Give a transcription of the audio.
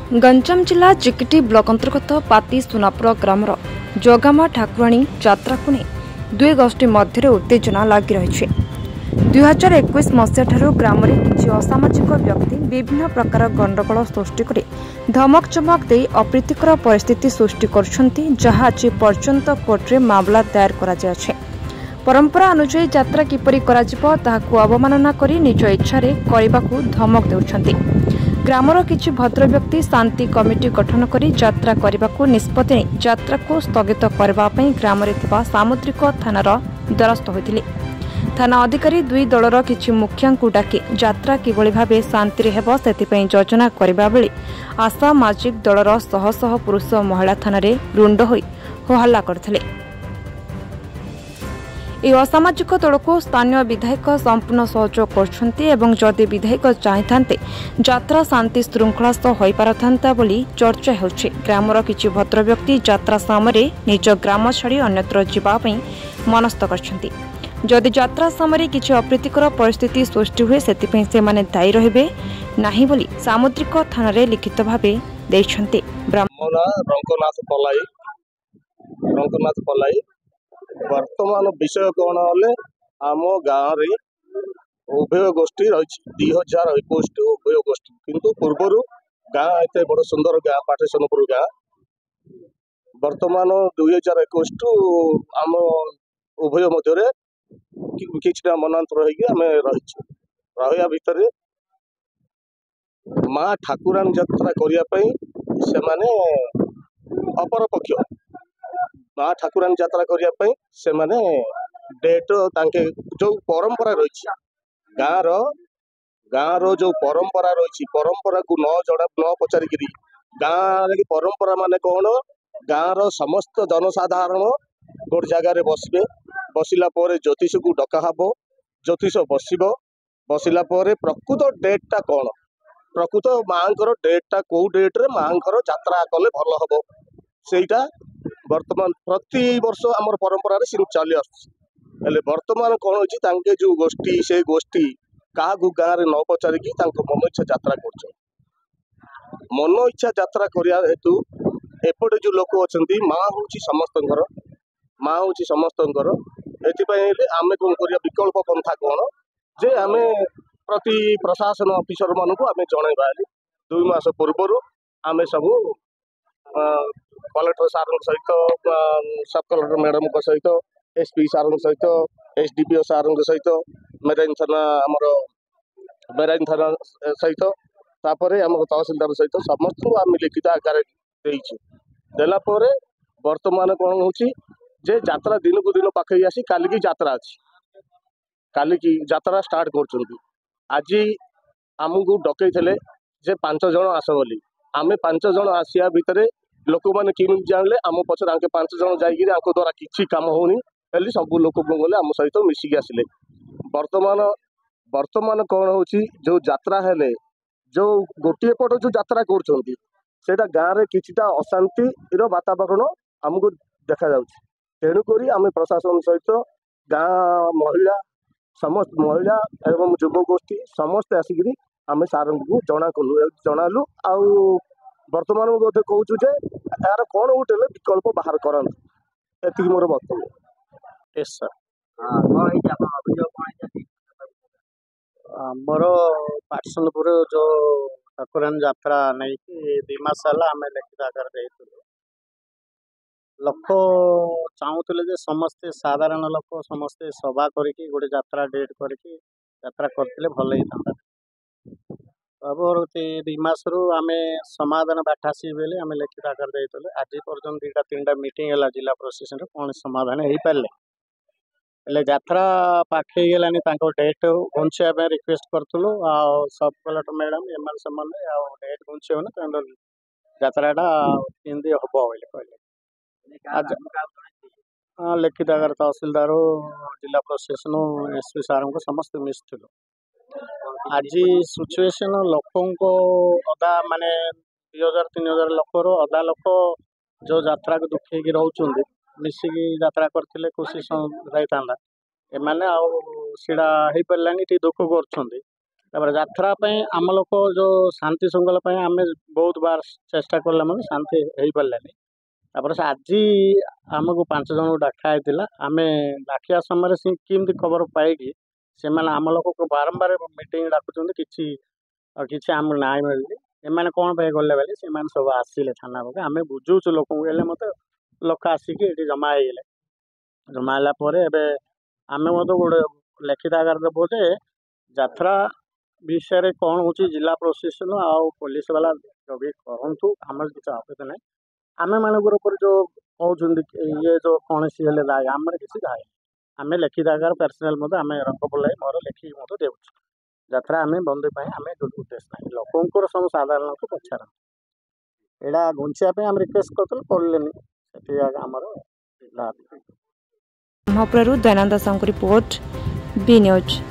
गंजाम जिला चिकिटी ब्लॉक अंतर्गत पाती सुनापुर ग्रामर जगामा ठाकुराणी यात्रा को नहीं दुई गोष्ठी मध्य उत्तेजना लगी रही। 2021 मसीहा ग्राम में किसी असामाजिक व्यक्ति विभिन्न प्रकार गंडगोल सृष्टि कर धमक चमक दे अप्रीतिकर परिस्थिति सृष्टि करछंती, जहाँ आज पर्यंत कोर्टे मामला दायर कर परंपरा अनुसार यात्रा किपरि कराजिबो ताहाकु अवमानना करी निज इच्छा करने धमक देउछंती। ग्रामर किछि भद्र व्यक्ति शांति कमिटी गठन करी यात्रा करने को निष्पत्ति यात्रा को स्थगित करबा पई ग्राम रे थिबा सामुद्रिक थानार द्वारस्थ होइथिले। थाना अधिकारी दुई दलर किछि मुखियांकु डाकी यात्रा किभଳି भाबे शांति रे हेबो सेतिपई योजना करबा बेले असामाजिक दलर शह शह पुरुष महिला थाना रे रुंड होई होहल्ला करथिले। ए असामाजिक दल को स्थानीय विधायक संपूर्ण सहयोग करछंती विधायक चाहते यात्रा शांति श्रृंखला सह हो पारथा बोली चर्चा होछि। ग्रामर किछि भद्र व्यक्ति यात्रा समय निज ग्राम छाड़ी अन्यत्र जीवाई मनस्थ करछंती। जदि यात्रा समय किछि अप्रीतिकर परिस्थिति सृष्टि हुए सेतिपई से माने दायी रहिबे नाही बोली सामुद्रिक थाना रे लिखित भाबे दैछंती। रंगनाथ पलाई वर्तमान विषय कौन है आम गाँव रे उभय गोष्ठी रही 2021 उभय गोष्ठी किंतु पूर्वर गाँ एत बड़ सुंदर गाँ पाटेसनपुर गाँ वर्तमान 2021 आम उभय मध्य किछटा मनांतर रहा भितर माँ ठाकुराणी यात्रा करने से माने अपर पक्ष माँ ठाकुराणी यात्रा करने से माने डेट तांके जो परंपरा रही गाँव जो परंपरा रही परंपरा को न पचारिक गाँव परंपरा माने कौन गाँव समस्त जनसाधारण गोटे जगार बसबे बसला ज्योतिष को डका हब ज्योतिष बसला प्रकृत डेटा कौन प्रकृत माँ डेटा कौ डेट्रे माँ यात्रा कले भल हम सेटा वर्तमान प्रति वर्ष आमर परंपरा चली आसले वर्तमान कौन हो जो गोष्ठी से गोष्ठी क्या गाँव में न पचारिकी मन इच्छा यात्रा कर मन इच्छा यात्रा करने हेतु एपटे जो लोक अच्छा माँ हूँ समस्त आम कौन कर विकल्प पंथा कौन जे आम प्रति प्रशासन ऑफिसर मान को आम जनवा 2 मास पूर्वर आम सब कलेक्टर सार सहित सब कलेक्टर मैडम सहित एसपी सार सहित एसडीपीओ सार सहित मेराइन थाना आमर मेराइन थाना सहित तापर आम तहसिलदार सहित समस्त आम लिखित आकार देला वर्तमान कौन हो यात्रा दिन को दिन पाखे आसी काली की यात्रा अच्छी काली की यात्रा स्टार्ट कर आज आमको डकई जे 5 जन आस बोली आम 5 जन आसिया भितर लोक मैंने किमी जानले आम पचर आके 5 जन जाइए द्वारा किसी कम होनी सब लोक गले आम सहित मिसिकी आसिले वर्तमान कौन हो जो यात्रा हेले जो गोटे पट जो यात्रा कर गाँव में किछिटा अशांति वातावरण आमको देखा जाउछि। तेणुक आम प्रशासन सहित गाँ महिला समस्त महिला एवं युव गोष्ठी समस्ते आसिक आम सार को जनालु आउ वर्तमान बोधे कहूँ यार कौन गोटे विकल्प बाहर करंतु एति मोर वक्तव्य। यस सर मोर पाटसनपुर जो ठाकुराणी यात्रा नहीं कि 2 मास आम लिखित आकार लोक चाहूले समस्ते साधारण लोक समस्ते सभा करके गोटे यात्रा डेट करके यात्रा करते भल होता परवर्ती 2 मास आम समाधान बाठासी बेले आम लिखित आकार देते आज पर्यटन 2-3टा मीटिंग है जिला प्रशासन कौन समाधान हो पारे यात्रा पाखे गलानी डेट घुंचाई रिक्वेस्ट करूँ सब कलेक्टर मैडम एम डेट घुंचेन यात्राटा केमती हम कहले लिखित आकार तहसिलदार जिला प्रशासन एसपी सार को समस्त मिसलु आज सिचुएशन लोक अदा माने 2000-3000 लोकर अदा लोक जो यात्रा को दुखी रोच मिसिकी यात्रा करते खुशी जाता एमाने आउ सीड़ा हो पारानी दुख कर तापर यात्रा आम लोक जो शांति श्रृंखला आम बहुत बार चेष्टा कला मतलब शांति हो पारानी तापर आज आमको 5 जन डाकाई आम डाकिया समय केमती खबर पाई से आम लोक को बारंबार मीटिंग डाकुं कि आम ना मिलनी एम कौन गले बोले से सब आसिले थाना को आम बुझुचु लोक मत लोक आसिक ये जमा है आम गोटे लिखित आकार देव जे यात्रा विषय कौन हो जिला प्रशासन आउ पुलिस वाला जगह करूँ आम किसी आपत्ति ना आम मानकर जो कहते ये जो कौन सी दाय आम किसी दाय आम लिखित आकार पर्सनाल मत आम रंग बुलाई मोर लिखिक मत दे यात्रा आम बंद आम उद्देश्य ना लोक सब साधारण को पचार यहाँ घुंचा आम रिक्वेस्ट करते आमर Brahmapur Dayanand Sahu report B news.